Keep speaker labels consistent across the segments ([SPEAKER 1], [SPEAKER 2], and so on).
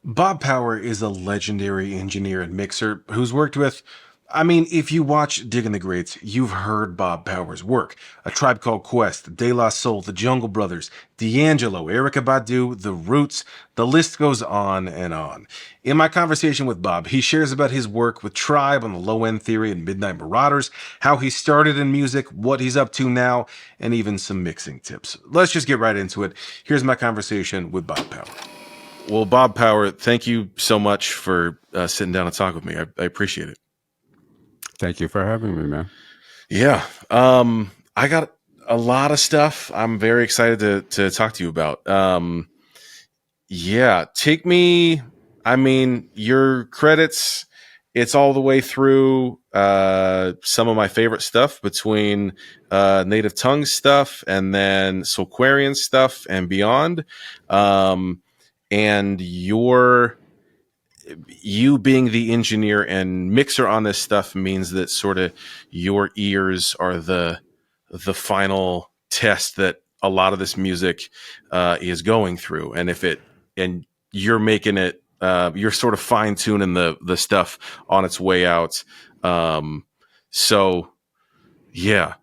[SPEAKER 1] Bob Power is a legendary engineer and mixer who's worked with. I mean, if you watch Digging the Greats, you've heard Bob Power's work. A Tribe Called Quest, De La Soul, The Jungle Brothers, D'Angelo, Erykah Badu, The Roots, the list goes on and on. In my conversation with Bob, he shares about his work with Tribe on the Low End Theory and Midnight Marauders, how he started in music, what he's up to now, and even some mixing tips. Let's just get right into it. Here's my conversation with Bob Power. Well, Bob Power, thank you so much for sitting down and talking with me. I appreciate it.
[SPEAKER 2] Thank you for having me, man.
[SPEAKER 1] Yeah. I got a lot of stuff I'm very excited to talk to you about. Yeah, take me, I mean, your credits, it's all the way through some of my favorite stuff between Native Tongue stuff and then Soulquarian stuff and beyond. And you being the engineer and mixer on this stuff means that sort of your ears are the final test that a lot of this music is going through, and if it and you're making it, you're sort of fine tuning the stuff on its way out. So yeah,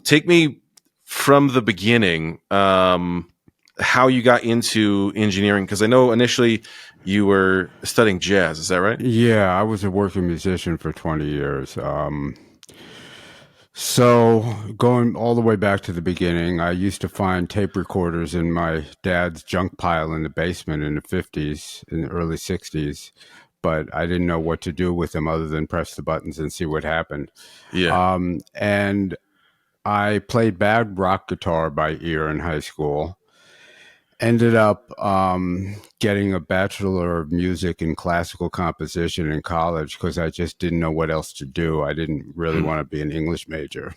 [SPEAKER 1] take me from the beginning. How you got into engineering, because I know initially you were studying jazz. Is that right?
[SPEAKER 2] Yeah, I was a working musician for 20 years. So going all the way back to the beginning, I used to find tape recorders in my dad's junk pile in the basement in the 50s, in the early 60s, but I didn't know what to do with them other than press the buttons and see what happened.
[SPEAKER 1] Yeah.
[SPEAKER 2] And I played bad rock guitar by ear in high school. Ended up getting a Bachelor of Music in Classical Composition in college because I just didn't know what else to do. I didn't really want to be an English major.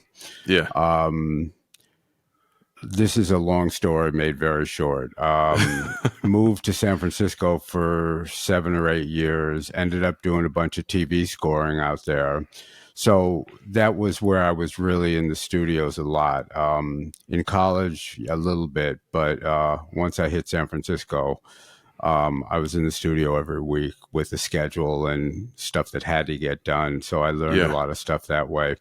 [SPEAKER 1] Yeah.
[SPEAKER 2] This is a long story made very short. Moved to San Francisco for 7 or 8 years, ended up doing a bunch of TV scoring out there. So that was where I was really in the studios a lot. In college, a little bit, but once I hit San Francisco, I was in the studio every week with a schedule and stuff that had to get done. So I learned a
[SPEAKER 1] Yeah.
[SPEAKER 2] lot of stuff that way.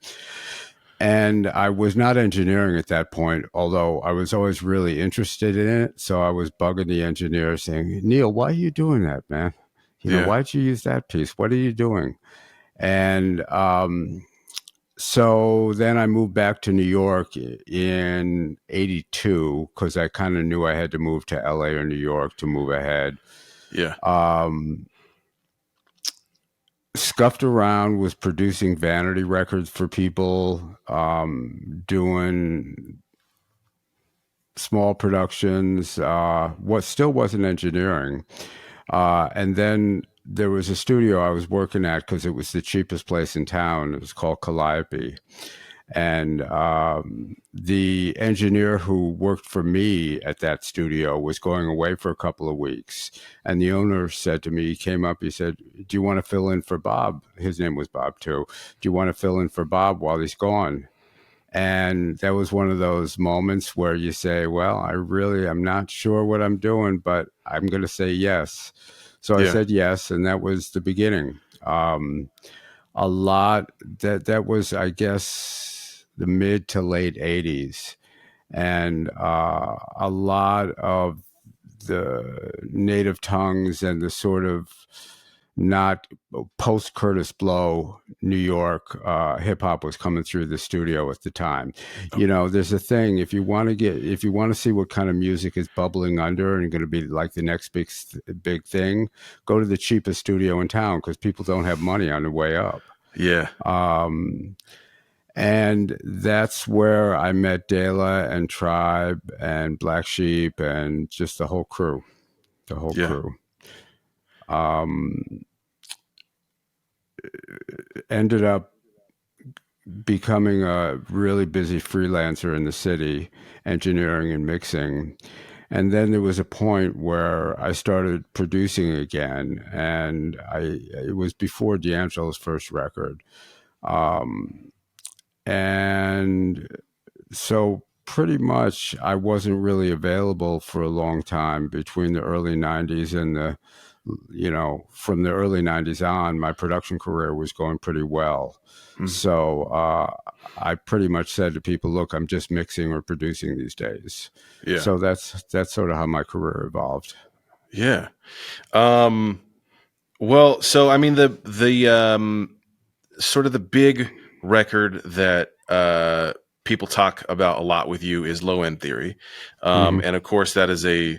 [SPEAKER 2] And I was not engineering at that point, although I was always really interested in it. So I was bugging the engineer saying, Neil, why are you doing that, man?
[SPEAKER 1] Yeah.
[SPEAKER 2] Why'd you use that piece? What are you doing? And so then I moved back to New York in 82 because I kind of knew I had to move to LA or New York to move ahead.
[SPEAKER 1] Yeah.
[SPEAKER 2] Scuffed around, was producing vanity records for people, doing small productions, what still wasn't engineering. And then there was a studio I was working at because it was the cheapest place in town. It was called Calliope. And the engineer who worked for me at that studio was going away for a couple of weeks. And the owner said to me, he came up, he said, do you want to fill in for Bob? His name was Bob too. Do you want to fill in for Bob while he's gone? And that was one of those moments where you say, well, I'm not sure what I'm doing, but I'm going to say yes. So I
[SPEAKER 1] Yeah.
[SPEAKER 2] said yes. And that was the beginning. A lot that was, I guess, the mid to late 80s. And a lot of the native tongues and the sort of not post Curtis Blow New York hip hop was coming through the studio at the time. There's a thing, if you want to see what kind of music is bubbling under and going to be like the next big thing, go to the cheapest studio in town because people don't have money on the way up.
[SPEAKER 1] Yeah.
[SPEAKER 2] And that's where I met Dela and Tribe and Black Sheep and just the whole crew.
[SPEAKER 1] Yeah.
[SPEAKER 2] Ended up becoming a really busy freelancer in the city, engineering and mixing. And then there was a point where I started producing again, and it was before D'Angelo's first record. And so pretty much I wasn't really available for a long time between the early 90s and the from the early 90s on, my production career was going pretty well.
[SPEAKER 1] Mm.
[SPEAKER 2] So I pretty much said to people, look, I'm just mixing or producing these days.
[SPEAKER 1] Yeah.
[SPEAKER 2] So that's sort of how my career evolved.
[SPEAKER 1] Yeah. Um, well, so I mean the sort of the big record that people talk about a lot with you is Low End Theory,
[SPEAKER 2] Hmm.
[SPEAKER 1] and of course that is a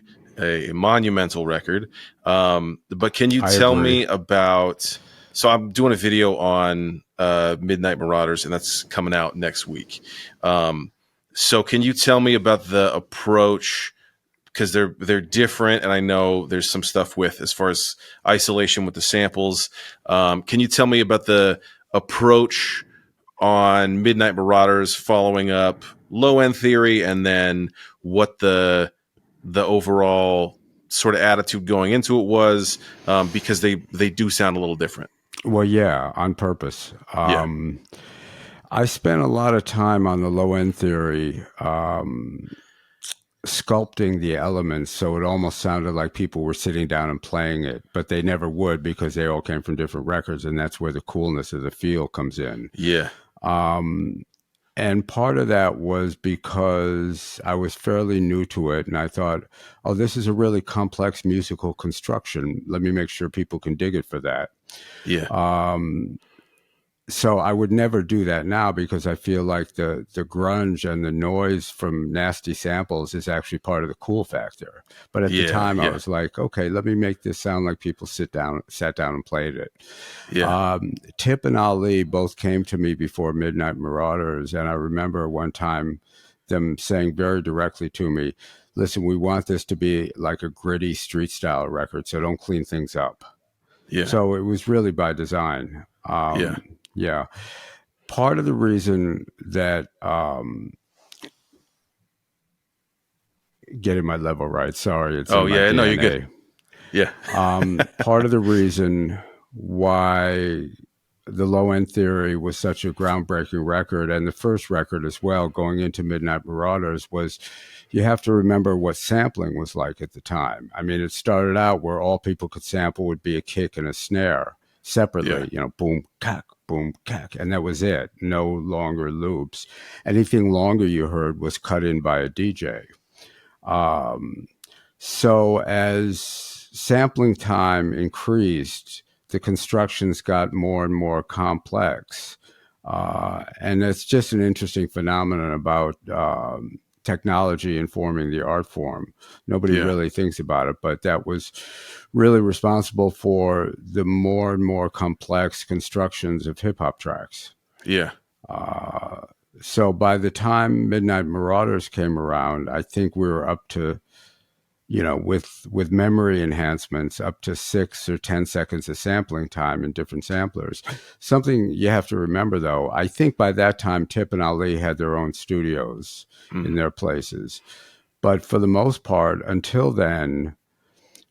[SPEAKER 1] monumental record. But can you
[SPEAKER 2] I
[SPEAKER 1] tell
[SPEAKER 2] agree.
[SPEAKER 1] me about? So I'm doing a video on Midnight Marauders, and that's coming out next week. So can you tell me about the approach? Because they're different, and I know there's some stuff with as far as isolation with the samples. Can you tell me about the approach on Midnight Marauders, following up Low End Theory, and then what the overall sort of attitude going into it was, because they do sound a little different.
[SPEAKER 2] Well, yeah, on purpose.
[SPEAKER 1] Yeah,
[SPEAKER 2] I spent a lot of time on the low end theory, sculpting the elements so it almost sounded like people were sitting down and playing it, but they never would because they all came from different records, and that's where the coolness of the feel comes in.
[SPEAKER 1] yeah,
[SPEAKER 2] And part of that was because I was fairly new to it, and I thought, oh, this is a really complex musical construction. Let me make sure people can dig it for that.
[SPEAKER 1] yeah,
[SPEAKER 2] So I would never do that now because I feel like the grunge and the noise from nasty samples is actually part of the cool factor. But at the
[SPEAKER 1] yeah,
[SPEAKER 2] time, I
[SPEAKER 1] yeah,
[SPEAKER 2] was like, okay, let me make this sound like people sat down and played it.
[SPEAKER 1] yeah,
[SPEAKER 2] Tip and Ali both came to me before Midnight Marauders, and I remember one time them saying very directly to me, "Listen, we want this to be like a gritty street style record, so don't clean things up."
[SPEAKER 1] yeah,
[SPEAKER 2] So it was really by design.
[SPEAKER 1] yeah.
[SPEAKER 2] Yeah. Part of the reason that getting my level right, sorry, it's
[SPEAKER 1] Oh
[SPEAKER 2] in my
[SPEAKER 1] yeah, no, you're good.
[SPEAKER 2] DNA.
[SPEAKER 1] Yeah,
[SPEAKER 2] Part of the reason why the low end theory was such a groundbreaking record, and the first record as well, going into Midnight Marauders, was you have to remember what sampling was like at the time. I mean, it started out where all people could sample would be a kick and a snare
[SPEAKER 1] yeah,
[SPEAKER 2] separately, boom, cack, and that was it. No longer loops. Anything longer you heard was cut in by a DJ. Um, so as sampling time increased, the constructions got more and more complex. And it's just an interesting phenomenon about technology informing the art form. Nobody
[SPEAKER 1] yeah,
[SPEAKER 2] really thinks about it, but that was really responsible for the more and more complex constructions of hip hop tracks.
[SPEAKER 1] yeah,
[SPEAKER 2] Uh, so by the time Midnight Marauders came around, I think we were up to, with memory enhancements, up to 6 or 10 seconds of sampling time in different samplers. Something you have to remember, though, I think by that time, Tip and Ali had their own studios in
[SPEAKER 1] mm,
[SPEAKER 2] their places. But for the most part, until then,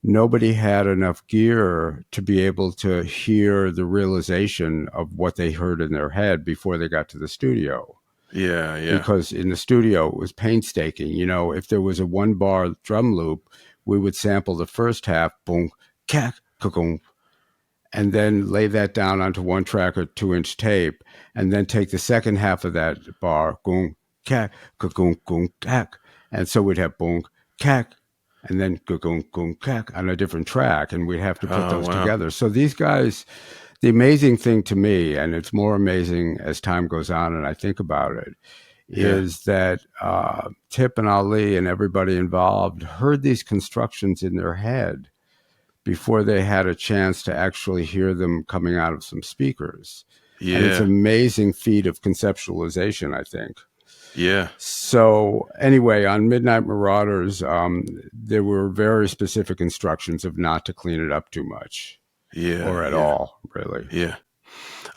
[SPEAKER 2] nobody had enough gear to be able to hear the realization of what they heard in their head before they got to the studio.
[SPEAKER 1] yeah, yeah.
[SPEAKER 2] Because in the studio, it was painstaking. If there was a 1 bar drum loop, we would sample the first half, boom, cack, kagoom, and then lay that down onto 1 track or 2-inch tape, and then take the second half of that bar, boom, cack, kagoom, goom, cack. And so we'd have boom, cack, and then goom, goom, cack on a different track, and we'd have to put
[SPEAKER 1] Oh
[SPEAKER 2] those
[SPEAKER 1] wow.
[SPEAKER 2] together. So these guys, the amazing thing to me, and it's more amazing as time goes on and I think about it,
[SPEAKER 1] Yeah,
[SPEAKER 2] is that Tip and Ali and everybody involved heard these constructions in their head before they had a chance to actually hear them coming out of some speakers. And it's an
[SPEAKER 1] yeah,
[SPEAKER 2] amazing feat of conceptualization, I think.
[SPEAKER 1] yeah,
[SPEAKER 2] So anyway, on Midnight Marauders, there were very specific instructions of not to clean it up too much
[SPEAKER 1] yeah,
[SPEAKER 2] or at
[SPEAKER 1] yeah,
[SPEAKER 2] all, really.
[SPEAKER 1] yeah.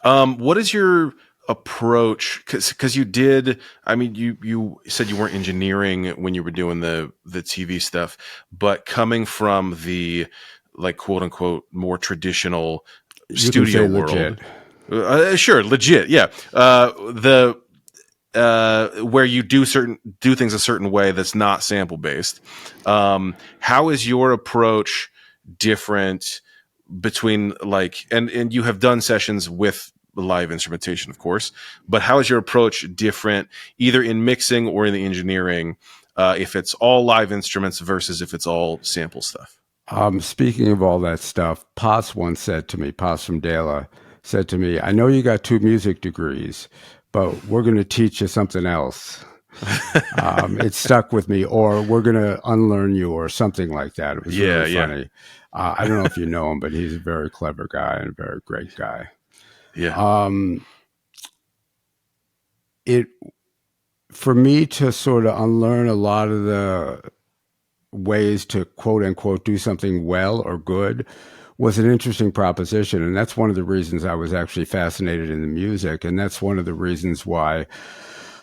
[SPEAKER 1] What is your approach? Because you did. I mean, you said you weren't engineering when you were doing the TV stuff, but coming from the like quote unquote more traditional
[SPEAKER 2] You can
[SPEAKER 1] studio
[SPEAKER 2] say
[SPEAKER 1] world,
[SPEAKER 2] legit.
[SPEAKER 1] sure, legit, yeah. The where you do things a certain way that's not sample based. How is your approach different? between like, and you have done sessions with live instrumentation, of course, but how is your approach different either in mixing or in the engineering, if it's all live instruments versus if it's all sample stuff?
[SPEAKER 2] Speaking of all that stuff, Potts once said to me, Potts from Dillas said to me, I know you got 2 music degrees, but we're going to teach you something else. It stuck with me, or we're going to unlearn you, or something like that. It was
[SPEAKER 1] Yeah,
[SPEAKER 2] really
[SPEAKER 1] yeah,
[SPEAKER 2] funny. I don't know if you know him, but he's a very clever guy and a very great guy.
[SPEAKER 1] yeah,
[SPEAKER 2] Um, it For me to sort of unlearn a lot of the ways to quote unquote do something well or good was an interesting proposition. And that's one of the reasons I was actually fascinated in the music. And that's one of the reasons why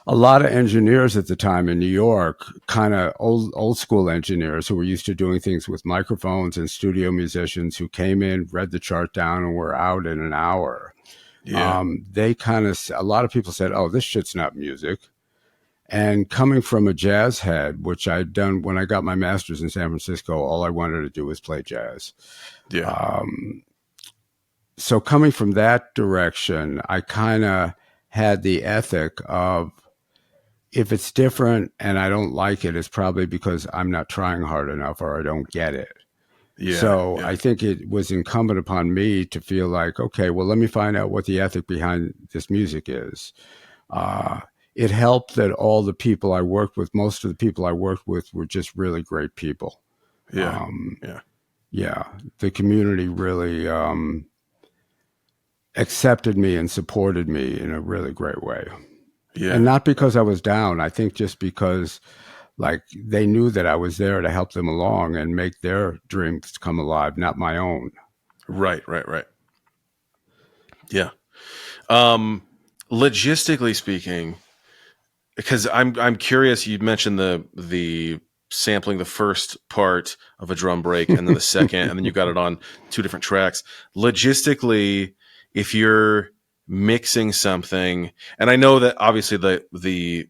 [SPEAKER 2] a lot of engineers at the time in New York, kind of old school engineers who were used to doing things with microphones and studio musicians who came in, read the chart down, and were out in an hour.
[SPEAKER 1] yeah,
[SPEAKER 2] They kind of, a lot of people said, oh, this shit's not music. And coming from a jazz head, which I'd done when I got my master's in San Francisco, all I wanted to do was play jazz.
[SPEAKER 1] yeah,
[SPEAKER 2] Um, so coming from that direction, I kind of had the ethic of, if it's different and I don't like it, it's probably because I'm not trying hard enough or I don't get it.
[SPEAKER 1] yeah,
[SPEAKER 2] So
[SPEAKER 1] yeah,
[SPEAKER 2] I think it was incumbent upon me to feel like, okay, well, let me find out what the ethic behind this music is. Uh, it helped that all the people I worked with, most of the people I worked with were just really great people.
[SPEAKER 1] yeah,
[SPEAKER 2] Um,
[SPEAKER 1] yeah,
[SPEAKER 2] yeah, the community really accepted me and supported me in a really great way. And
[SPEAKER 1] yeah.
[SPEAKER 2] not because I was down. I think just because like they knew that I was there to help them along and make their dreams come alive, not my own.
[SPEAKER 1] Right, right, right. Yeah. Um, Logistically speaking, because I'm curious. You mentioned the sampling the first part of a drum break and then the second, and then you got it on 2 different tracks. Logistically, if you're mixing something, and I know that obviously the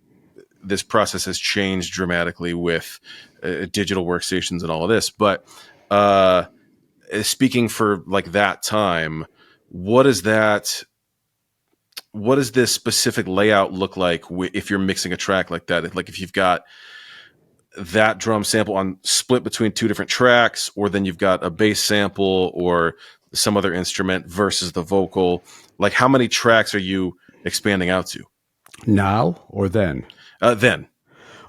[SPEAKER 1] this process has changed dramatically with digital workstations and all of this, but uh, speaking for like that time, what is that? What does this specific layout look like if you're mixing a track like that? Like if you've got that drum sample on split between 2 different tracks, or then you've got a bass sample or some other instrument versus the vocal. Like how many tracks are you expanding out to?
[SPEAKER 2] Now or then?
[SPEAKER 1] Then,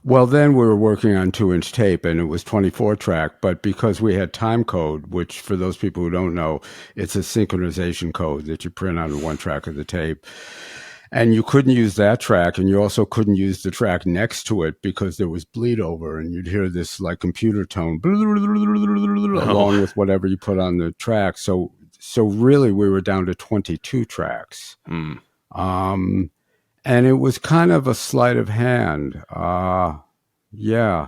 [SPEAKER 2] Well, then we were working on 2-inch tape and it was 24 track, but because we had time code, which for those people who don't know, it's a synchronization code that you print on one track of the tape. And you couldn't use that track, and you also couldn't use the track next to it because there was bleed over, and you'd hear this like computer tone along
[SPEAKER 1] oh,
[SPEAKER 2] with whatever you put on the track. So really, we were down to 22 tracks,
[SPEAKER 1] mm,
[SPEAKER 2] um, and it was kind of a sleight of hand. Yeah,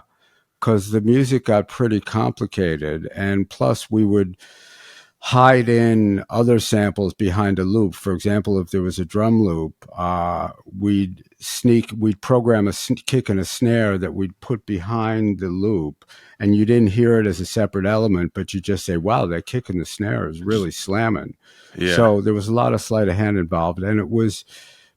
[SPEAKER 2] because the music got pretty complicated, and plus we would hide in other samples behind a loop. For example, if there was a drum loop, we'd program a kick and a snare that we'd put behind the loop, and you didn't hear it as a separate element, but you just say, wow, that kick and the snare is really slamming.
[SPEAKER 1] yeah,
[SPEAKER 2] So there was a lot of sleight of hand involved, and it was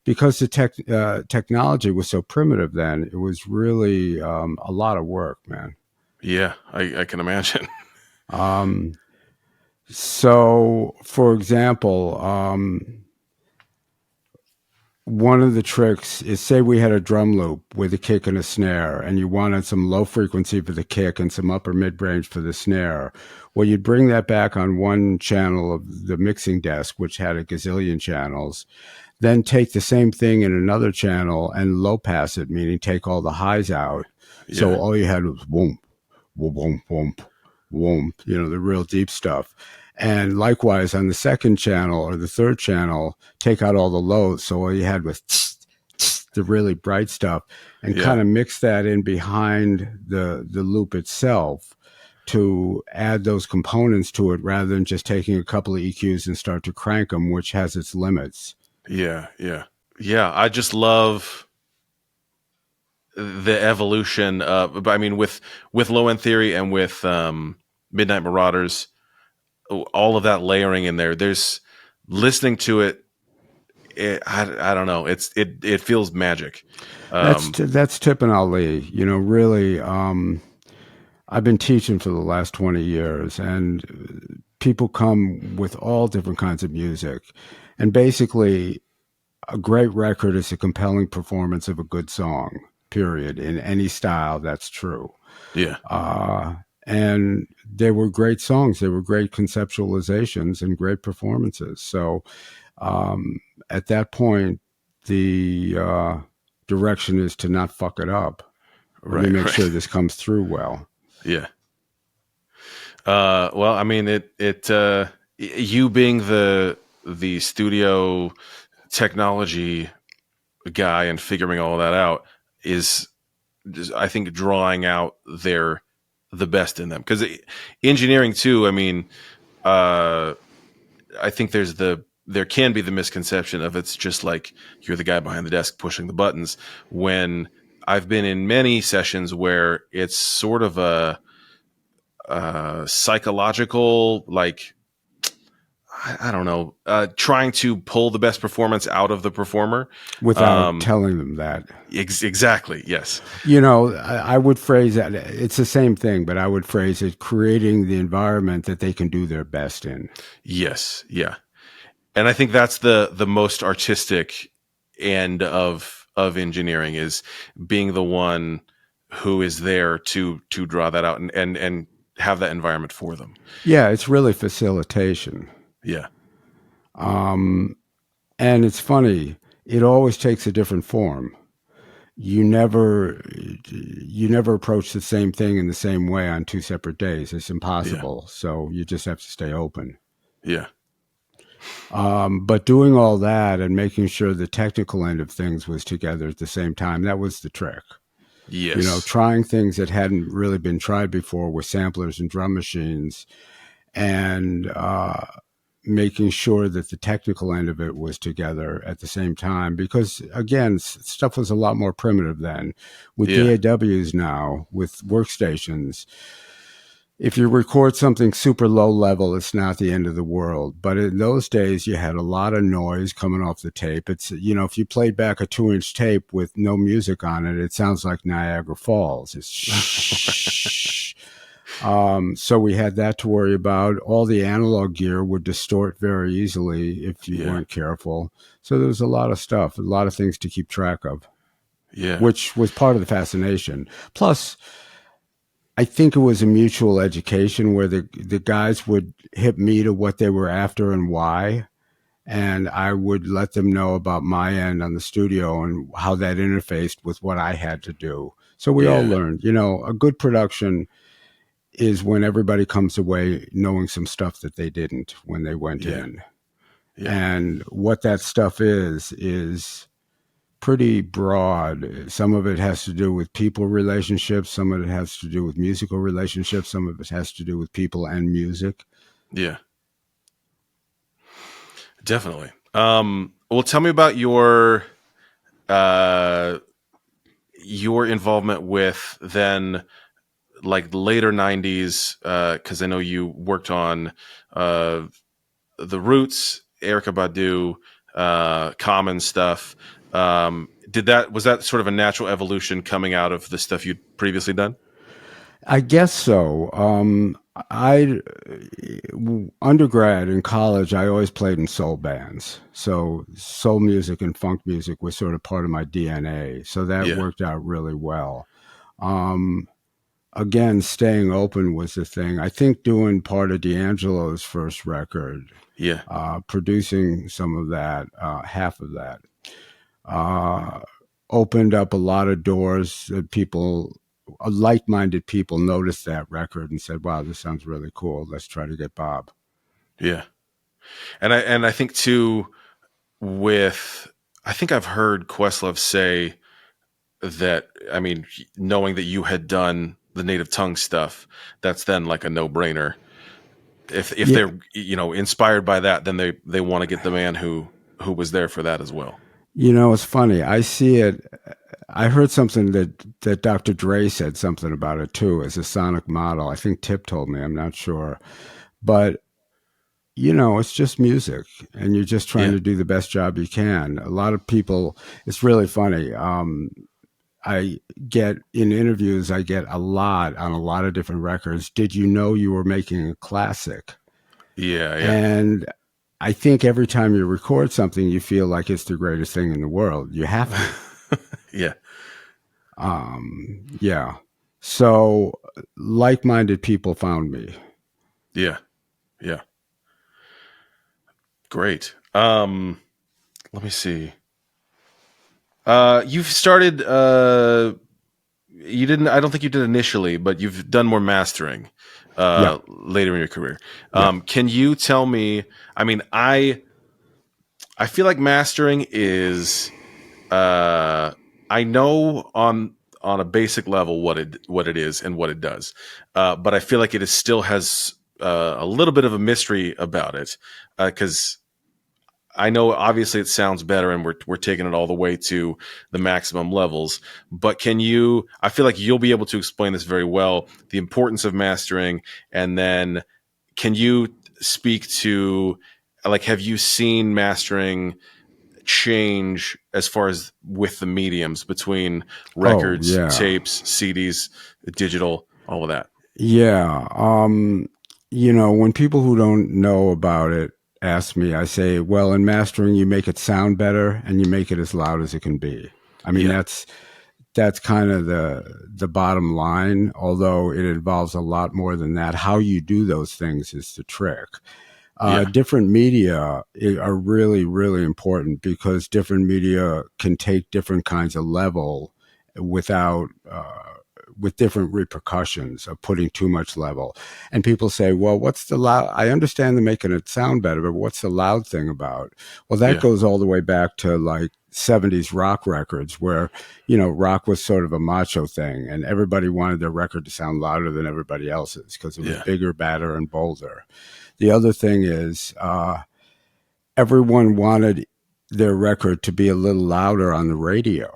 [SPEAKER 2] because the technology was so primitive then, it was really a lot of work, man.
[SPEAKER 1] yeah. I can imagine.
[SPEAKER 2] Um, So, for example, one of the tricks is, say we had a drum loop with a kick and a snare, and you wanted some low frequency for the kick and some upper mid range for the snare. Well, you'd bring that back on one channel of the mixing desk, which had a gazillion channels, then take the same thing in another channel and low pass it, meaning take all the highs out. So
[SPEAKER 1] Yeah,
[SPEAKER 2] all you had was boom, boom, boom, boom, boom, the real deep stuff. And likewise on the second channel or the third channel, take out all the lows. So all you had was the really bright stuff, and
[SPEAKER 1] yeah,
[SPEAKER 2] kind of mix that in behind the loop itself to add those components to it rather than just taking a couple of EQs and start to crank them, which has its limits.
[SPEAKER 1] yeah, yeah, yeah. I just love the evolution of. I mean, with Low End Theory and with Midnight Marauders. all of that layering in there. There's listening to it. I don't know. It feels magic.
[SPEAKER 2] That's Tip and Ali. You know, really. I've been teaching for the last 20 years, and people come with all different kinds of music, and basically, a great record is a compelling performance of a good song. Period. In any style, that's true.
[SPEAKER 1] Yeah.
[SPEAKER 2] Uh, and they were great songs. They were great conceptualizations and great performances. So um, at that point, the direction is to not fuck it up. Let me
[SPEAKER 1] Right.
[SPEAKER 2] make sure
[SPEAKER 1] Right.
[SPEAKER 2] this comes through well.
[SPEAKER 1] Yeah. Well, I mean, you being the studio technology guy and figuring all that out is, I think, drawing out the best in them, because engineering too. I mean, uh, I think there can be the misconception of it's just like you're the guy behind the desk pushing the buttons, when I've been in many sessions where it's sort of a psychological, like, I don't know, trying to pull the best performance out of the performer.
[SPEAKER 2] Without
[SPEAKER 1] Um,
[SPEAKER 2] telling them that.
[SPEAKER 1] exactly. Yes.
[SPEAKER 2] You know, I would phrase that it's the same thing, but I would phrase it creating the environment that they can do their best in.
[SPEAKER 1] Yes. Yeah. And I think that's the most artistic end of engineering, is being the one who is there to draw that out and have that environment for them.
[SPEAKER 2] Yeah, it's really facilitation.
[SPEAKER 1] Yeah.
[SPEAKER 2] And it's funny, it always takes a different form. You never approach the same thing in the same way on two separate days. It's
[SPEAKER 1] Yeah.
[SPEAKER 2] impossible. So you just have to stay open.
[SPEAKER 1] Yeah.
[SPEAKER 2] But doing all that and making sure the technical end of things was together at the same time, that was the trick. You know,
[SPEAKER 1] Yes.
[SPEAKER 2] trying things that hadn't really been tried before with samplers and drum machines, and making sure that the technical end of it was together at the same time. Because again, stuff was a lot more primitive then. With
[SPEAKER 1] Yeah.
[SPEAKER 2] DAWs now, with workstations, if you record something super low level, it's not the end of the world. But in those days, you had a lot of noise coming off the tape. It's, you know, if you played back a 2-inch tape with no music on it, it sounds like Niagara Falls. It's shh. So we had that to worry about. All the analog gear would distort very easily if you
[SPEAKER 1] Yeah.
[SPEAKER 2] weren't careful. So there was a lot of stuff, a lot of things to keep track of,
[SPEAKER 1] Yeah.
[SPEAKER 2] which was part of the fascination. Plus, I think it was a mutual education where the guys would hit me to what they were after and why, and I would let them know about my end on the studio and how that interfaced with what I had to do. So we all
[SPEAKER 1] Yeah.
[SPEAKER 2] learned. You know, a good production is when everybody comes away knowing some stuff that they didn't when they went
[SPEAKER 1] Yeah.
[SPEAKER 2] in.
[SPEAKER 1] Yeah.
[SPEAKER 2] And what that stuff is pretty broad. Some of it has to do with people relationships, some of it has to do with musical relationships, some of it has to do with people and music.
[SPEAKER 1] Yeah. Definitely. Well, tell me about uh, your involvement with then, like, later '90s, because I know you worked on uh, the Roots, Erykah Badu, Common stuff. Was that sort of a natural evolution coming out of the stuff you'd previously done?
[SPEAKER 2] I guess so. I undergrad in college, I always played in soul bands. So soul music and funk music was sort of part of my DNA. So that
[SPEAKER 1] Yeah.
[SPEAKER 2] worked out really well. Um, Again, staying open was the thing. I think doing part of D'Angelo's first record,
[SPEAKER 1] Yeah.
[SPEAKER 2] producing some of that, half of that, uh, opened up a lot of doors that people, like-minded people, noticed that record and said, "Wow, this sounds really cool. Let's try to get Bob."
[SPEAKER 1] Yeah. And I think too, with I think I've heard Questlove say that, I mean, knowing that you had done the native tongue stuff, that's then like a no-brainer. If
[SPEAKER 2] Yeah,
[SPEAKER 1] they're, inspired by that, then they want to get the man who was there for that as well.
[SPEAKER 2] you know, it's funny. I see it. I heard something that Dr. Dre said something about it too as a sonic model. I think Tip told me. I'm not sure, but it's just music, and you're just trying
[SPEAKER 1] Yeah.
[SPEAKER 2] to do the best job you can. A lot of people, it's really funny. I get in interviews, I get a lot on a lot of different records. Did you know you were making a classic?
[SPEAKER 1] Yeah. Yeah.
[SPEAKER 2] And I think every time you record something, you feel like it's the greatest thing in the world. You have to.
[SPEAKER 1] Yeah.
[SPEAKER 2] Yeah. So like minded people found me.
[SPEAKER 1] Yeah. Yeah. Great. Let me see. You've started. You didn't. I don't think you did initially, but you've done more mastering
[SPEAKER 2] Yeah.
[SPEAKER 1] later in your career.
[SPEAKER 2] Yeah.
[SPEAKER 1] Can you tell me? I mean, I feel like mastering is. I know on a basic level what it is and what it does, but I feel like it is still has a little bit of a mystery about it because I know obviously it sounds better and we're taking it all the way to the maximum levels, but can you I feel like you'll be able to explain this very well, the importance of mastering, and then can you speak to like have you seen mastering change as far as with the mediums between
[SPEAKER 2] Oh,
[SPEAKER 1] records,
[SPEAKER 2] yeah.
[SPEAKER 1] tapes, CDs, digital, all of that?
[SPEAKER 2] Yeah. When people who don't know about it ask me, I say, well, in mastering, you make it sound better and you make it as loud as it can be. I mean,
[SPEAKER 1] Yeah.
[SPEAKER 2] that's kind of the bottom line, although it involves a lot more than that. How you do those things is the trick.
[SPEAKER 1] Yeah.
[SPEAKER 2] Different media are really, really important because different media can take different kinds of level without with different repercussions of putting too much level. And people say, well, what's the loud? I understand them making it sound better, but what's the loud thing about? Well, that
[SPEAKER 1] Yeah.
[SPEAKER 2] goes all the way back to like 70s rock records where, rock was sort of a macho thing and everybody wanted their record to sound louder than everybody else's because it was
[SPEAKER 1] Yeah.
[SPEAKER 2] bigger, badder, and bolder. The other thing is everyone wanted their record to be a little louder on the radio.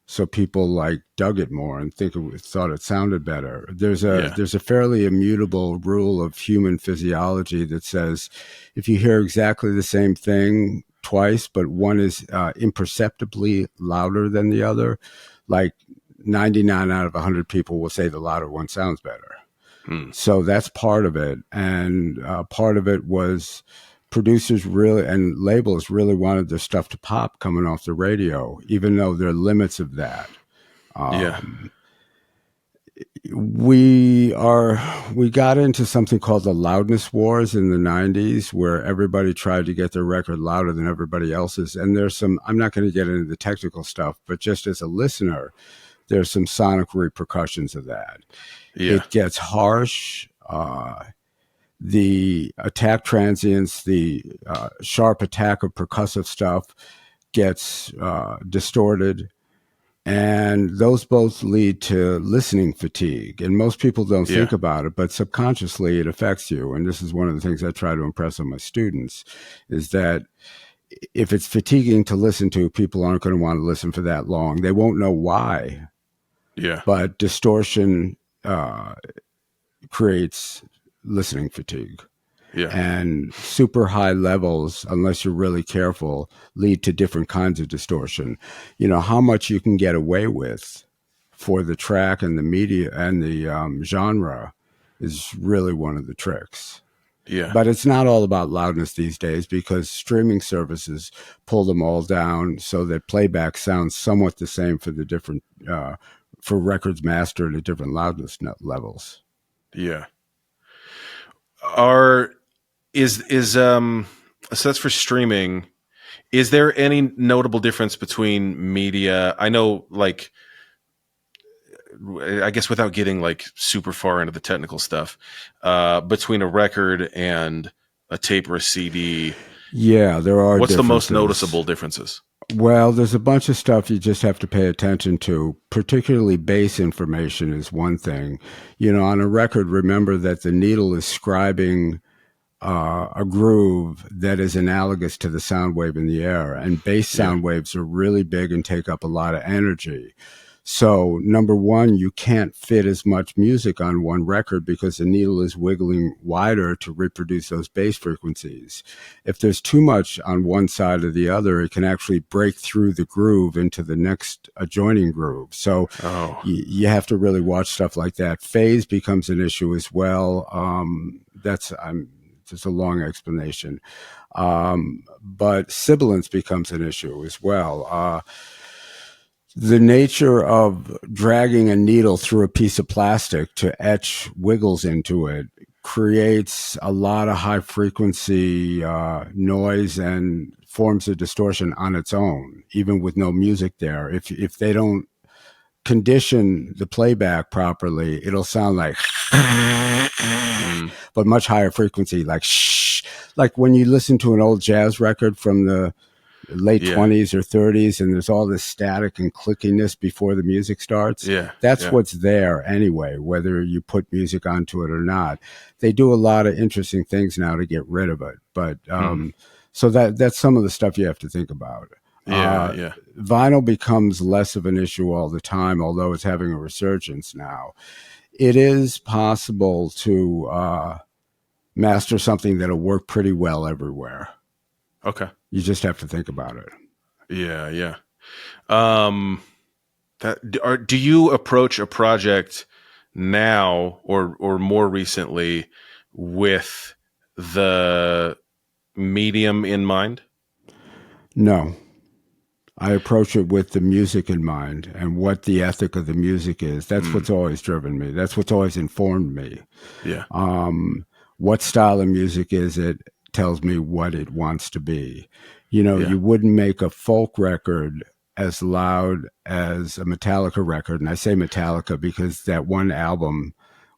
[SPEAKER 2] So people like dug it more and thought it sounded better.
[SPEAKER 1] Yeah.
[SPEAKER 2] There's a fairly immutable rule of human physiology that says if you hear exactly the same thing twice, but one is imperceptibly louder than the other, like 99 out of 100 people will say the louder one sounds better.
[SPEAKER 1] Hmm.
[SPEAKER 2] So that's part of it. And part of it was producers really and labels really wanted their stuff to pop coming off the radio, even though there are limits of that.
[SPEAKER 1] Yeah.
[SPEAKER 2] Um, we got into something called the loudness wars in the 90s where everybody tried to get their record louder than everybody else's. And there's some, I'm not going to get into the technical stuff, but just as a listener, there's some sonic repercussions of that.
[SPEAKER 1] Yeah.
[SPEAKER 2] It gets harsh. The attack transients, the sharp attack of percussive stuff gets distorted. And those both lead to listening fatigue. And most people don't
[SPEAKER 1] Yeah.
[SPEAKER 2] think about it, but subconsciously it affects you. And this is one of the things I try to impress on my students is that if it's fatiguing to listen to, people aren't going to want to listen for that long. They won't know why,
[SPEAKER 1] Yeah.
[SPEAKER 2] but distortion creates listening fatigue.
[SPEAKER 1] Yeah.
[SPEAKER 2] And super high levels, unless you're really careful, lead to different kinds of distortion. How much you can get away with for the track and the media and the genre is really one of the tricks.
[SPEAKER 1] Yeah.
[SPEAKER 2] But it's not all about loudness these days because streaming services pull them all down so that playback sounds somewhat the same for the different for records mastered at different loudness levels.
[SPEAKER 1] Yeah. Are is so that's for streaming. Is there any notable difference between media? I know, like, I guess without getting like super far into the technical stuff, between a record and a tape or a CD,
[SPEAKER 2] Yeah, there are
[SPEAKER 1] what's the most
[SPEAKER 2] differences.
[SPEAKER 1] noticeable differences?
[SPEAKER 2] Well, there's a bunch of stuff you just have to pay attention to. Particularly bass information is one thing. On a record, remember that the needle is scribing a groove that is analogous to the sound wave in the air. And bass
[SPEAKER 1] Yeah.
[SPEAKER 2] sound waves are really big and take up a lot of energy. So, number one, you can't fit as much music on one record because the needle is wiggling wider to reproduce those bass frequencies. If there's too much on one side or the other, it can actually break through the groove into the next adjoining groove. So,
[SPEAKER 1] Oh,
[SPEAKER 2] you have to really watch stuff like that. Phase becomes an issue as well. That's just a long explanation. But sibilance becomes an issue as well. The nature of dragging a needle through a piece of plastic to etch wiggles into it creates a lot of high frequency noise and forms of distortion on its own, even with no music there. If they don't condition the playback properly, it'll sound like,
[SPEAKER 1] mm,
[SPEAKER 2] but much higher frequency, like shh. Like when you listen to an old jazz record from the late
[SPEAKER 1] yeah,
[SPEAKER 2] 20s or 30s and there's all this static and clickiness before the music starts.
[SPEAKER 1] yeah,
[SPEAKER 2] That's
[SPEAKER 1] yeah.
[SPEAKER 2] what's there anyway, whether you put music onto it or not. They do a lot of interesting things now to get rid of it, but
[SPEAKER 1] Mm,
[SPEAKER 2] so that's some of the stuff you have to think about.
[SPEAKER 1] yeah, yeah.
[SPEAKER 2] Vinyl becomes less of an issue all the time, although it's having a resurgence now. It is possible to master something that'll work pretty well everywhere.
[SPEAKER 1] Okay.
[SPEAKER 2] You just have to think about it.
[SPEAKER 1] Yeah, yeah. Um, do you approach a project now or more recently with the medium in mind?
[SPEAKER 2] No, I approach it with the music in mind and what the ethic of the music is. That's
[SPEAKER 1] Mm,
[SPEAKER 2] what's always driven me. That's what's always informed me.
[SPEAKER 1] yeah,
[SPEAKER 2] What style of music is it tells me what it wants to be. You know,
[SPEAKER 1] yeah.
[SPEAKER 2] you wouldn't make a folk record as loud as a Metallica record. And I say Metallica because that one album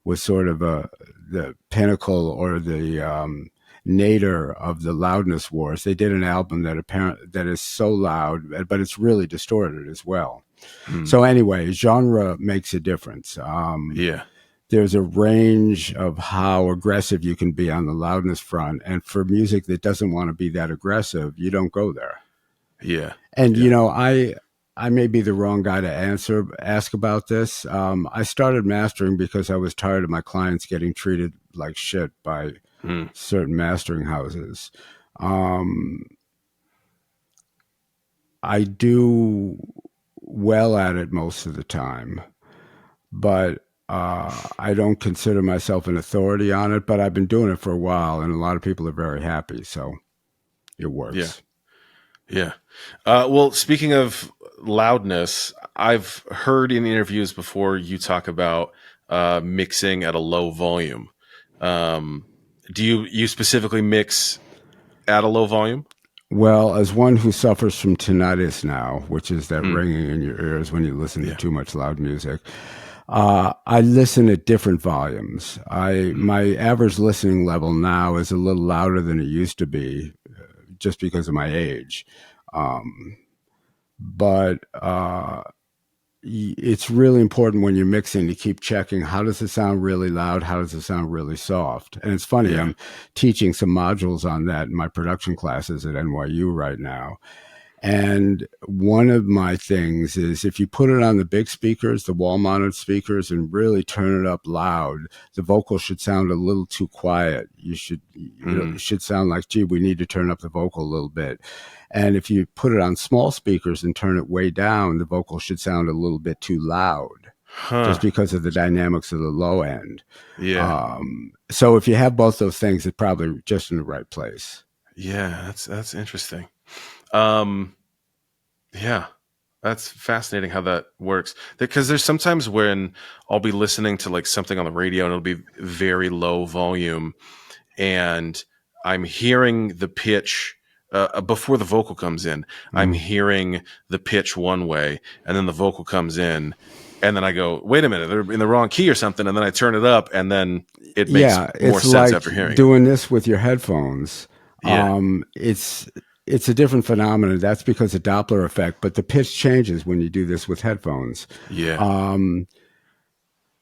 [SPEAKER 2] was sort of the pinnacle or the nadir of the loudness wars. They did an album that is so loud, but it's really distorted as well.
[SPEAKER 1] Mm,
[SPEAKER 2] So anyway, genre makes a difference.
[SPEAKER 1] yeah,
[SPEAKER 2] There's a range of how aggressive you can be on the loudness front, and for music that doesn't want to be that aggressive, you don't go there.
[SPEAKER 1] yeah,
[SPEAKER 2] And
[SPEAKER 1] yeah.
[SPEAKER 2] I may be the wrong guy to ask about this. I started mastering because I was tired of my clients getting treated like shit by
[SPEAKER 1] Mm,
[SPEAKER 2] certain mastering houses. Um, I do well at it most of the time, but I don't consider myself an authority on it. But I've been doing it for a while, and a lot of people are very happy, so it
[SPEAKER 1] yeah,
[SPEAKER 2] works.
[SPEAKER 1] yeah. Well, speaking of loudness, I've heard in interviews before you talk about mixing at a low volume. Um, do you specifically mix at a low volume?
[SPEAKER 2] Well, as one who suffers from tinnitus now, which is that
[SPEAKER 1] Mm,
[SPEAKER 2] ringing in your ears when you listen to
[SPEAKER 1] yeah.
[SPEAKER 2] too much loud music, I listen at different volumes.
[SPEAKER 1] Mm,
[SPEAKER 2] My average listening level now is a little louder than it used to be, just because of my age. Um, but it's really important when you're mixing to keep checking how does it sound really loud, how does it sound really soft. And it's funny,
[SPEAKER 1] yeah.
[SPEAKER 2] I'm teaching some modules on that in my production classes at NYU right now. And one of my things is if you put it on the big speakers, the wall mounted speakers, and really turn it up loud, the vocal should sound a little too quiet.
[SPEAKER 1] Mm,
[SPEAKER 2] It should sound like, gee, we need to turn up the vocal a little bit. And if you put it on small speakers and turn it way down, the vocal should sound a little bit too loud
[SPEAKER 1] huh.
[SPEAKER 2] just because of the dynamics of the low end.
[SPEAKER 1] Yeah.
[SPEAKER 2] So if you have both those things, it's probably just in the right place.
[SPEAKER 1] Yeah. That's interesting. Um, yeah. That's fascinating how that works. Because there's sometimes when I'll be listening to like something on the radio and it'll be very low volume and I'm hearing the pitch before the vocal comes in. I'm
[SPEAKER 2] Mm.
[SPEAKER 1] hearing the pitch one way, and then the vocal comes in, and then I go, "Wait a minute, they're in the wrong key or something." And then I turn it up, and then it makes
[SPEAKER 2] Yeah,
[SPEAKER 1] more
[SPEAKER 2] it's
[SPEAKER 1] sense
[SPEAKER 2] like
[SPEAKER 1] after hearing it.
[SPEAKER 2] doing this with your headphones.
[SPEAKER 1] Yeah,
[SPEAKER 2] It's a different phenomenon. That's because of Doppler effect, but the pitch changes when you do this with headphones.
[SPEAKER 1] yeah,
[SPEAKER 2] Um,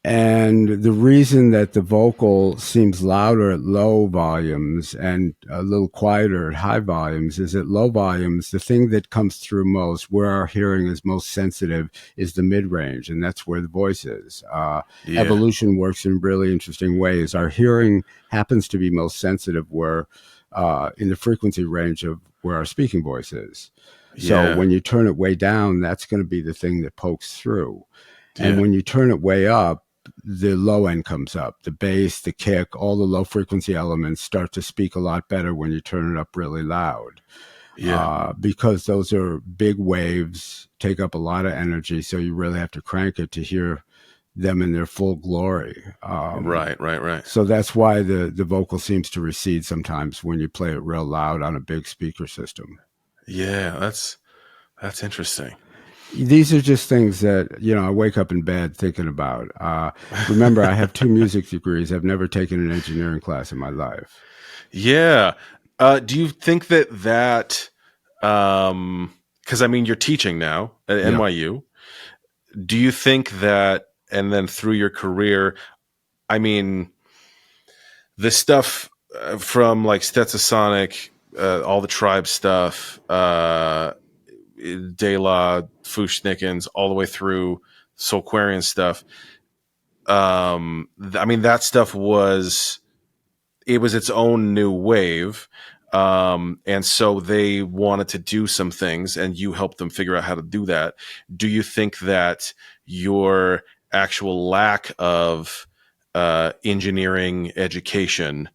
[SPEAKER 2] And the reason that the vocal seems louder at low volumes and a little quieter at high volumes is at low volumes, the thing that comes through most, where our hearing is most sensitive, is the mid range. And that's where the voice is.
[SPEAKER 1] Yeah.
[SPEAKER 2] Evolution works in really interesting ways. Our hearing happens to be most sensitive where, in the frequency range of where our speaking voice is. So
[SPEAKER 1] Yeah.
[SPEAKER 2] when you turn it way down, that's going to be the thing that pokes through. And
[SPEAKER 1] Yeah.
[SPEAKER 2] when you turn it way up, the low end comes up. The bass, the kick, all the low frequency elements start to speak a lot better when you turn it up really loud.
[SPEAKER 1] Yeah.
[SPEAKER 2] Because those are big waves, take up a lot of energy. So you really have to crank it to hear them in their full glory.
[SPEAKER 1] Right. Right. Right.
[SPEAKER 2] So that's why the vocal seems to recede sometimes when you play it real loud on a big speaker system.
[SPEAKER 1] Yeah. That's interesting.
[SPEAKER 2] These are just things that, I wake up in bed thinking about. Remember, I have 2 music degrees. I've never taken an engineering class in my life.
[SPEAKER 1] Yeah. Do you think that, because I mean, you're teaching now at
[SPEAKER 2] Yeah.
[SPEAKER 1] NYU. Do you think that, and then through your career, I mean, the stuff from like Stetsasonic, all the Tribe stuff, De La, Fushnikins, all the way through Soulquarian stuff. I mean, that stuff was its own new wave. And so they wanted to do some things, and you helped them figure out how to do that. Do you think that your actual lack of engineering education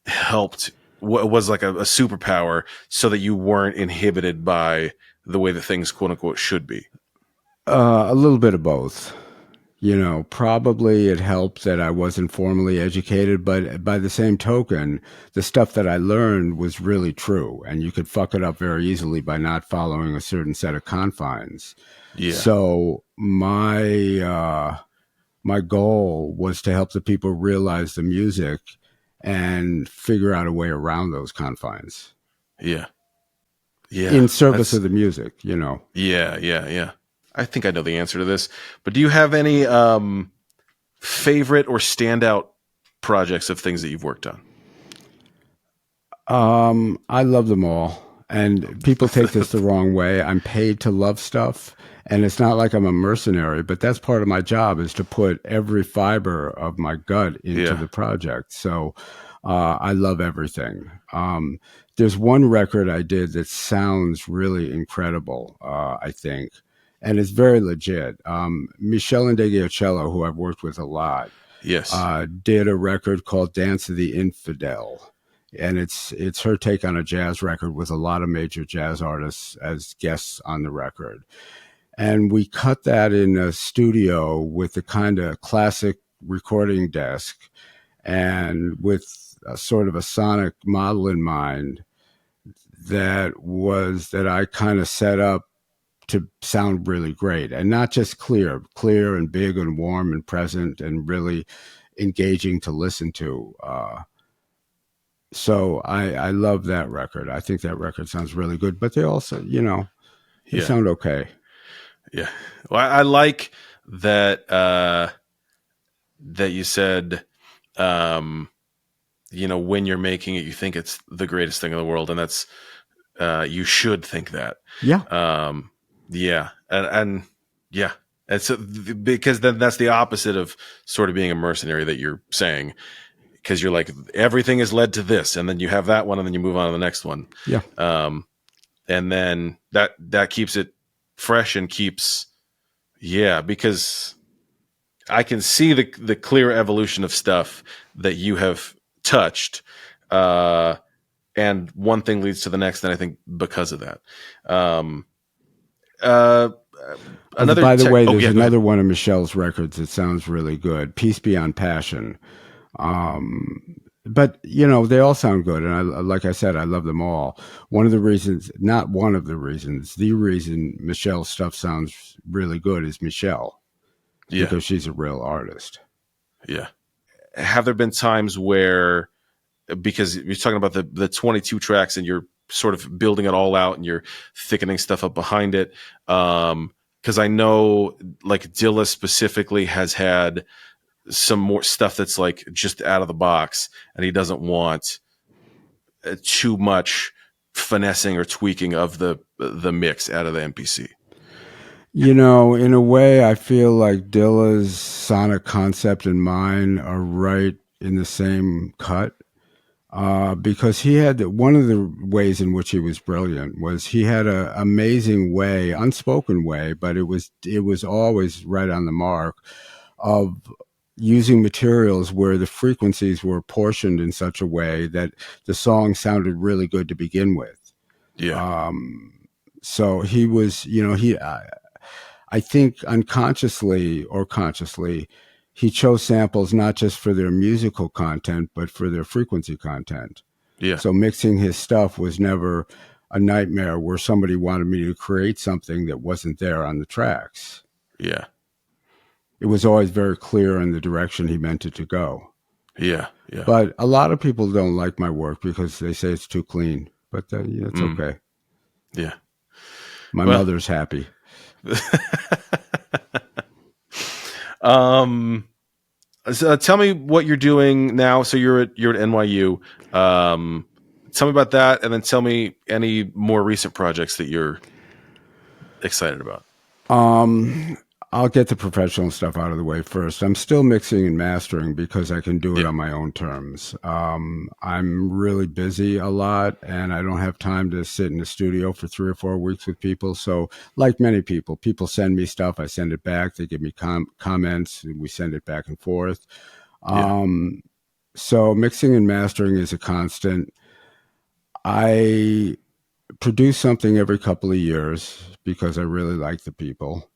[SPEAKER 1] helped, was like a superpower, so that you weren't inhibited by the way that things quote unquote should be?
[SPEAKER 2] A little bit of both. Probably it helped that I wasn't formally educated, but by the same token, the stuff that I learned was really true, and you could fuck it up very easily by not following a certain set of confines.
[SPEAKER 1] Yeah.
[SPEAKER 2] So my goal was to help the people realize the music and figure out a way around those confines
[SPEAKER 1] Yeah. Yeah.
[SPEAKER 2] in service
[SPEAKER 1] That's,
[SPEAKER 2] of the music.
[SPEAKER 1] yeah. Yeah. Yeah. I think I know the answer to this, but do you have any favorite or standout projects of things that you've worked on?
[SPEAKER 2] I love them all. And people take this the wrong way. I'm paid to love stuff. And it's not like I'm a mercenary, but that's part of my job, is to put every fiber of my gut into
[SPEAKER 1] Yeah.
[SPEAKER 2] the project. So I love everything. There's one record I did that sounds really incredible, I think. And it's very legit. Meshell Ndegeocello, who I've worked with a lot,
[SPEAKER 1] Yes.
[SPEAKER 2] did a record called Dance of the Infidel. And it's her take on a jazz record with a lot of major jazz artists as guests on the record. And we cut that in a studio with the kind of classic recording desk and with a sort of a sonic model in mind that I kind of set up to sound really great, and not just clear and big and warm and present and really engaging to listen to. So I love that record. I think that record sounds really good, but they also, they
[SPEAKER 1] Yeah.
[SPEAKER 2] sound okay.
[SPEAKER 1] Yeah. Well, I like that, that you said, um, when you're making it, you think it's the greatest thing in the world, and that's, you should think that.
[SPEAKER 2] Yeah.
[SPEAKER 1] Yeah. And yeah. And so, because then that's the opposite of sort of being a mercenary that you're saying, because you're like, everything has led to this, and then you have that one, and then you move on to the next one.
[SPEAKER 2] Yeah.
[SPEAKER 1] And then that keeps it fresh and keeps, yeah, because I can see the clear evolution of stuff that you have touched, and one thing leads to the next, and I think because of that. Uh, Another
[SPEAKER 2] By the way,
[SPEAKER 1] oh
[SPEAKER 2] there's
[SPEAKER 1] yeah, go ahead.
[SPEAKER 2] another one of Michelle's records that sounds really good. Peace Beyond Passion. But they all sound good, and like I said, I love them all. One of the reasons, not one of the reasons, the reason Michelle's stuff sounds really good is Michelle,
[SPEAKER 1] Yeah,
[SPEAKER 2] because she's a real artist.
[SPEAKER 1] yeah. Have there been times where, because you're talking about the 22 tracks and you're sort of building it all out and you're thickening stuff up behind it, because I know like Dillas specifically has had some more stuff that's like just out of the box, and he doesn't want too much finessing or tweaking of the mix out of the MPC.
[SPEAKER 2] In a way, I feel like Dilla's sonic concept and mine are right in the same cut. Because he had one of the ways in which he was brilliant was he had an amazing way, unspoken way, but it was always right on the mark of using materials where the frequencies were portioned in such a way that the song sounded really good to begin with.
[SPEAKER 1] Yeah.
[SPEAKER 2] So he was, I think unconsciously or consciously, he chose samples not just for their musical content, but for their frequency content.
[SPEAKER 1] Yeah.
[SPEAKER 2] So mixing his stuff was never a nightmare where somebody wanted me to create something that wasn't there on the tracks.
[SPEAKER 1] Yeah.
[SPEAKER 2] It was always very clear in the direction he meant it to go.
[SPEAKER 1] Yeah. Yeah.
[SPEAKER 2] But a lot of people don't like my work because they say it's too clean. But it's okay.
[SPEAKER 1] Yeah.
[SPEAKER 2] My mother's happy.
[SPEAKER 1] So tell me what you're doing now. So you're at NYU. Tell me about that, and then tell me any more recent projects that you're excited about.
[SPEAKER 2] I'll get the professional stuff out of the way first. I'm still mixing and mastering because I can do it on my own terms. I'm really busy a lot, and I don't have time to sit in the studio for 3 or 4 weeks with people. So like many people send me stuff. I send it back. They give me comments. We send it back and forth. So mixing and mastering is a constant. I produce something every couple of years because I really like the people.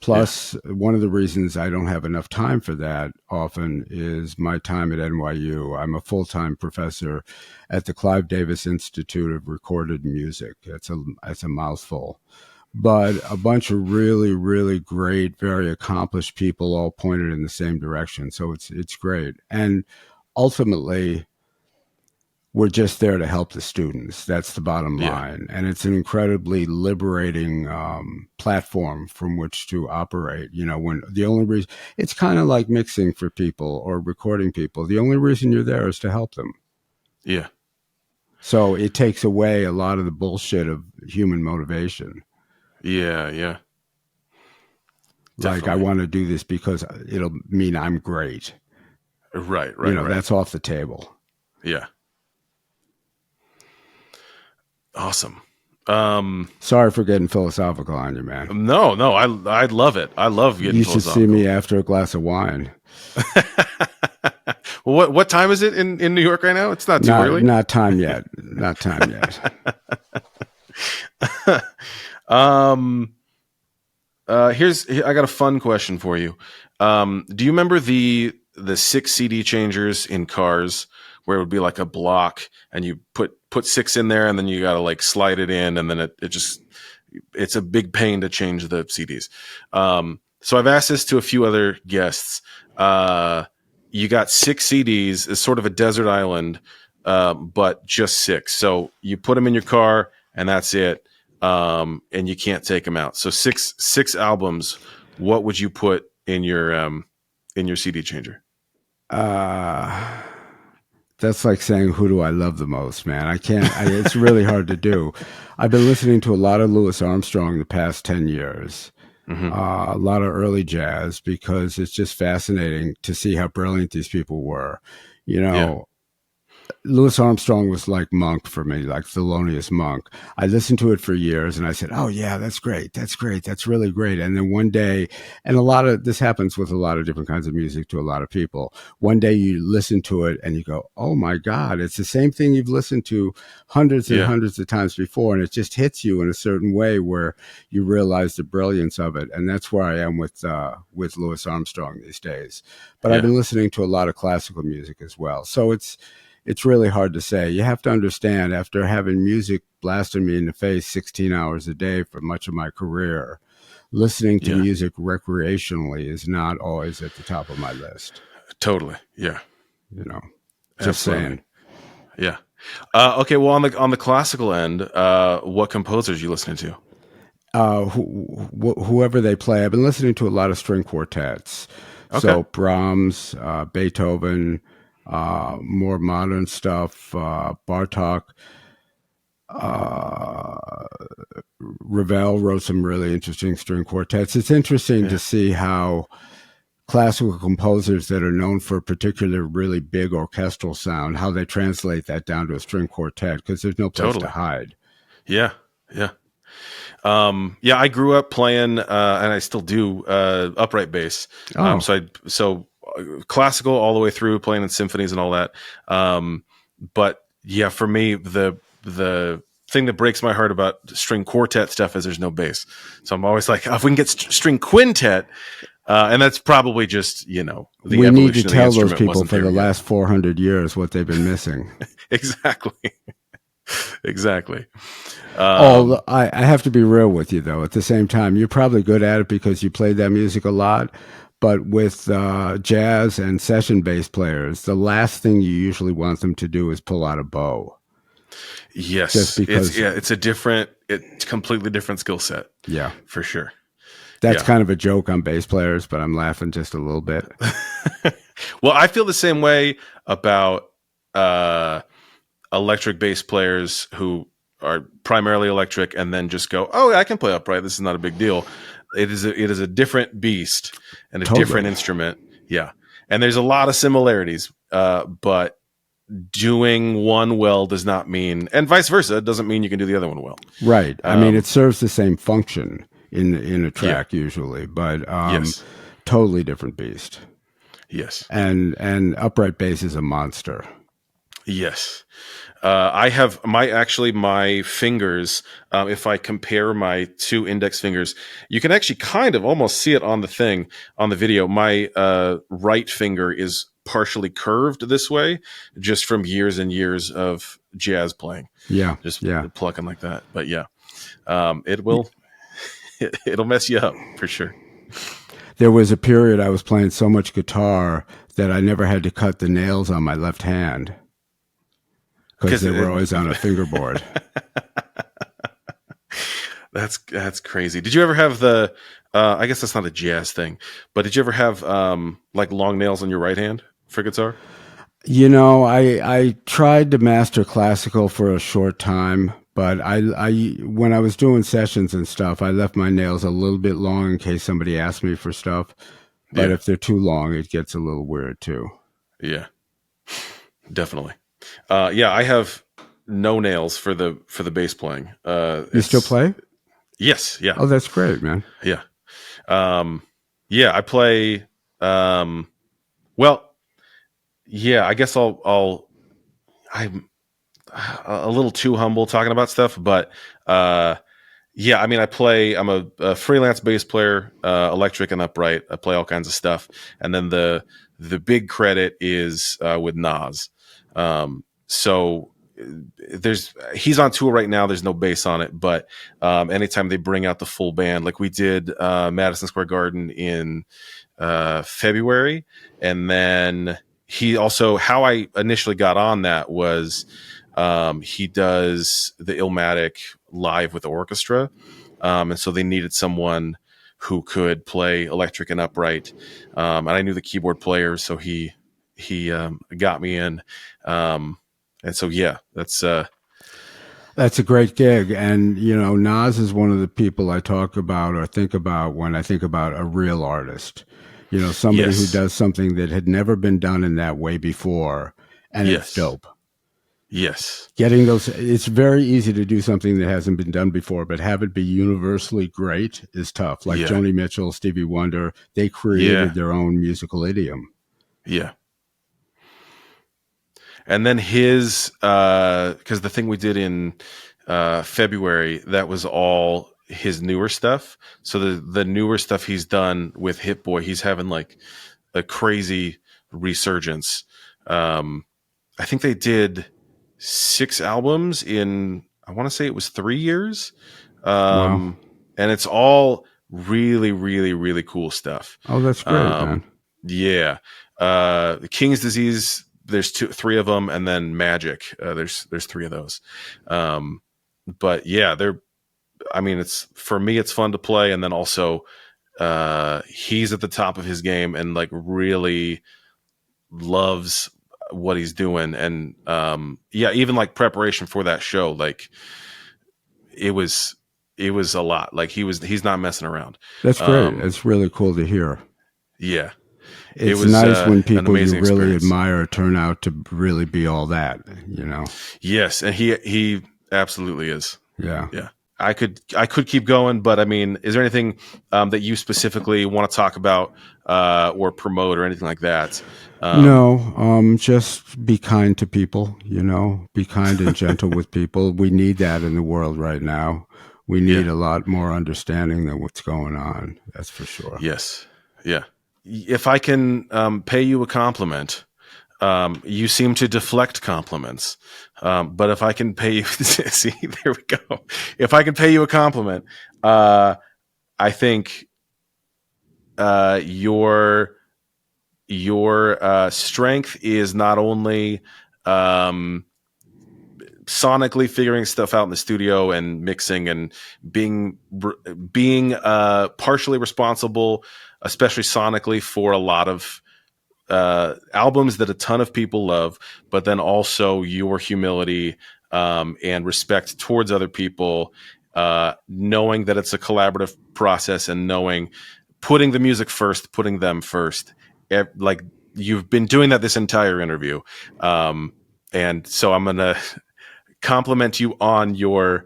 [SPEAKER 2] Plus, one of the reasons I don't have enough time for that often is my time at NYU. I'm a full-time professor at the Clive Davis Institute of Recorded Music. It's a mouthful. But a bunch of really, really great, very accomplished people all pointed in the same direction. So it's great. And ultimately, we're just there to help the students. That's the bottom line. And it's an incredibly liberating platform from which to operate. When the only reason, it's kind of like mixing for people or recording people. The only reason you're there is to help them.
[SPEAKER 1] Yeah.
[SPEAKER 2] So it takes away a lot of the bullshit of human motivation.
[SPEAKER 1] Yeah. Yeah.
[SPEAKER 2] Like, I want to do this because it'll mean I'm great.
[SPEAKER 1] Right.
[SPEAKER 2] That's off the table.
[SPEAKER 1] Yeah. Awesome.
[SPEAKER 2] Sorry for getting philosophical on you, man.
[SPEAKER 1] No, I love it. I love getting philosophical. You should see
[SPEAKER 2] me after a glass of wine.
[SPEAKER 1] Well, what time is it in New York right now? It's not too early.
[SPEAKER 2] Not time yet. Not time yet.
[SPEAKER 1] I got a fun question for you. Do you remember the 6 CD changers in cars where it would be like a block and you put 6 in there and then you got to like slide it in and then it's a big pain to change the CDs. So I've asked this to a few other guests. You got 6 CDs. It's sort of a desert island, but just 6. So you put them in your car and that's it. And you can't take them out. So six albums. What would you put in your CD changer?
[SPEAKER 2] That's like saying, who do I love the most, man? I can't, it's really hard to do. I've been listening to a lot of Louis Armstrong the past 10 years, a lot of early jazz, because it's just fascinating to see how brilliant these people were. Louis Armstrong was like Monk for me, like Thelonious Monk. I listened to it for years and I said, oh yeah, that's great. That's great. That's really great. And then one day, and this happens with a lot of different kinds of music to a lot of people. One day you listen to it and you go, oh my God, it's the same thing you've listened to hundreds and hundreds of times before. And it just hits you in a certain way where you realize the brilliance of it. And that's where I am with Louis Armstrong these days. But I've been listening to a lot of classical music as well. So it's really hard to say. You have to understand, after having music blasting me in the face 16 hours a day for much of my career, listening to music recreationally is not always at the top of my list.
[SPEAKER 1] Totally. Yeah.
[SPEAKER 2] Just saying.
[SPEAKER 1] Yeah. Okay. Well, on the classical end, what composers are you listening to?
[SPEAKER 2] Whoever they play. I've been listening to a lot of string quartets.
[SPEAKER 1] Okay.
[SPEAKER 2] So Brahms, Beethoven, more modern stuff, Bartok. Uh, Ravel wrote some really interesting string quartets. It's interesting to
[SPEAKER 1] Yeah.
[SPEAKER 2] see how classical composers that are known for a particular really big orchestral sound, how they translate that down to a string quartet, because there's no place to
[SPEAKER 1] Totally.
[SPEAKER 2] hide.
[SPEAKER 1] Yeah. Yeah. Yeah, I grew up playing, and I still do, upright bass.
[SPEAKER 2] Oh,
[SPEAKER 1] So classical all the way through, playing in symphonies and all that. But yeah, for me, the thing that breaks my heart about string quartet stuff is there's no bass. So I'm always like, oh, if we can get string quintet, and that's probably just the
[SPEAKER 2] we need to
[SPEAKER 1] evolution of the
[SPEAKER 2] tell those
[SPEAKER 1] instrument
[SPEAKER 2] people
[SPEAKER 1] wasn't
[SPEAKER 2] for
[SPEAKER 1] there
[SPEAKER 2] the
[SPEAKER 1] yet.
[SPEAKER 2] last 400 years what they've been missing.
[SPEAKER 1] Exactly, exactly.
[SPEAKER 2] Oh, I have to be real with you, though. At the same time, you're probably good at it because you played that music a lot. But with jazz and session bass players, the last thing you usually want them to do is pull out a bow. Just
[SPEAKER 1] Yes,
[SPEAKER 2] because,
[SPEAKER 1] it's completely different skill set
[SPEAKER 2] yeah,
[SPEAKER 1] for sure.
[SPEAKER 2] that's
[SPEAKER 1] Yeah.
[SPEAKER 2] kind of a joke on bass players, but I'm laughing just a little bit.
[SPEAKER 1] Well, I feel the same way about uh, electric bass players who are primarily electric and then just go, "Oh, I can play upright. This is not a big deal." It is a different beast and a different
[SPEAKER 2] Totally.
[SPEAKER 1] instrument. Yeah, and there's a lot of similarities, but doing one well does not mean, and vice versa, it doesn't mean you can do the other one well.
[SPEAKER 2] Right. I mean, it
[SPEAKER 1] Um,
[SPEAKER 2] serves the same function in a
[SPEAKER 1] yeah.
[SPEAKER 2] track usually, but
[SPEAKER 1] Yes.
[SPEAKER 2] totally different beast.
[SPEAKER 1] Yes.
[SPEAKER 2] And upright bass is a monster.
[SPEAKER 1] Yes. I have my fingers. If I compare my two index fingers, you can actually kind of almost see it on the thing on the video. My right finger is partially curved this way, just from years and years of jazz playing,
[SPEAKER 2] Yeah,
[SPEAKER 1] just
[SPEAKER 2] yeah.
[SPEAKER 1] plucking like that. But yeah, it will it'll mess you up for sure.
[SPEAKER 2] There was a period I was playing so much guitar that I never had to cut the nails on my left hand because
[SPEAKER 1] Because
[SPEAKER 2] they were always on a fingerboard.
[SPEAKER 1] that's crazy. Did you ever have the? I guess that's not a jazz thing, but did you ever have like long nails on your right hand for guitar?
[SPEAKER 2] You know, I tried to master classical for a short time, but I when I was doing sessions and stuff, I left my nails a little bit long in case somebody asked me for stuff. But
[SPEAKER 1] Yeah,
[SPEAKER 2] if they're too long, it gets a little weird too.
[SPEAKER 1] yeah, definitely. Yeah, I have no nails for the bass playing.
[SPEAKER 2] You still
[SPEAKER 1] It's
[SPEAKER 2] play?
[SPEAKER 1] yes, yeah,
[SPEAKER 2] Oh, that's great, man.
[SPEAKER 1] yeah, um, yeah. I play. Um, well, yeah. I guess I'm a little too humble talking about stuff, but yeah, I mean, I'm a freelance bass player, electric and upright. I play all kinds of stuff, and then the big credit is with Nas. So he's on tour right now. There's no bass on it, but anytime they bring out the full band, like we did Madison Square Garden in February, and then he also how I initially got on that was he does the Illmatic live with the orchestra, and so they needed someone who could play electric and upright, and I knew the keyboard player, so he got me in, and so yeah,
[SPEAKER 2] That's a great gig. And, you know, Nas is one of the people I talk about or think about when I think about a real artist. You know, somebody who
[SPEAKER 1] yes,
[SPEAKER 2] does something that had never been done in that way before, and it's
[SPEAKER 1] yes,
[SPEAKER 2] dope.
[SPEAKER 1] yes,
[SPEAKER 2] Getting those, it's very easy to do something that hasn't been done before, but have it be universally great is tough. Like
[SPEAKER 1] yeah,
[SPEAKER 2] Joni Mitchell, Stevie Wonder, they
[SPEAKER 1] yeah,
[SPEAKER 2] created their own musical idiom.
[SPEAKER 1] yeah. And then his because the thing we did in February, that was all his newer stuff. So the newer stuff he's done with Hit Boy, he's having like a crazy resurgence. I think they did 6 albums in, I want to say it was 3 years,
[SPEAKER 2] Wow.
[SPEAKER 1] um, and it's all really, really, really cool stuff.
[SPEAKER 2] Oh, that's great, man.
[SPEAKER 1] Yeah, King's Disease. There's three of them, and then Magic. There's three of those. But yeah, they're. I mean, it's for me, it's fun to play, and then also he's at the top of his game and like really loves what he's doing. And yeah, even like preparation for that show, like it was a lot. Like he's not messing around.
[SPEAKER 2] That's great. It's really cool to hear.
[SPEAKER 1] Yeah, it
[SPEAKER 2] It's
[SPEAKER 1] was
[SPEAKER 2] nice when
[SPEAKER 1] an
[SPEAKER 2] people you
[SPEAKER 1] amazing
[SPEAKER 2] really
[SPEAKER 1] experience.
[SPEAKER 2] admire turn out to really be all that, you know?
[SPEAKER 1] Yes, and he absolutely is.
[SPEAKER 2] Yeah.
[SPEAKER 1] Yeah. I could keep going, but I mean, is there anything that you specifically want to talk about or promote or anything like that?
[SPEAKER 2] No, just be kind to people, you know, be kind and gentle with people. We need that in the world right now. We need
[SPEAKER 1] Yeah.
[SPEAKER 2] a lot more understanding than what's going on. That's for sure.
[SPEAKER 1] Yes. Yeah. If I can pay you a compliment, you seem to deflect compliments. But if I can pay you, see, there we go. If I can pay you a compliment, I think your strength is not only sonically figuring stuff out in the studio and mixing and being partially responsible, especially sonically, for a lot of albums that a ton of people love, but then also your humility and respect towards other people, knowing that it's a collaborative process and knowing putting the music first, putting them first. Like you've been doing that this entire interview. And so I'm going to compliment you on your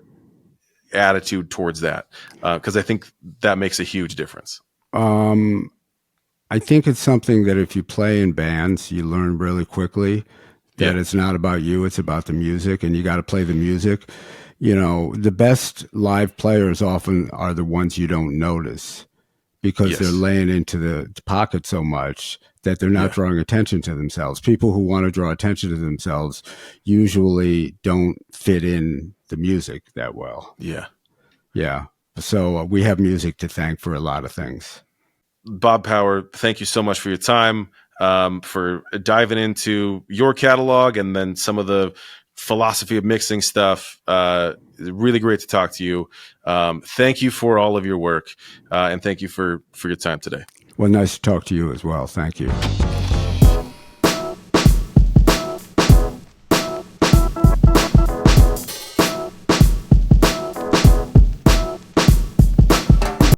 [SPEAKER 1] attitude towards that because I think that makes a huge difference.
[SPEAKER 2] I think it's something that if you play in bands, you learn really quickly that it's not about you, it's about the music, and you got to play the music. You know, the best live players often are the ones you don't notice because they're laying into the pocket so much that they're not drawing attention to themselves. People who want to draw attention to themselves usually don't fit in the music that well.
[SPEAKER 1] Yeah.
[SPEAKER 2] Yeah. So we have music to thank for a lot of things.
[SPEAKER 1] Bob Power, thank you so much for your time, for diving into your catalog and then some of the philosophy of mixing stuff. Really great to talk to you. Thank you for all of your work, and thank you for your time today.
[SPEAKER 2] Well, nice to talk to you as well. Thank you.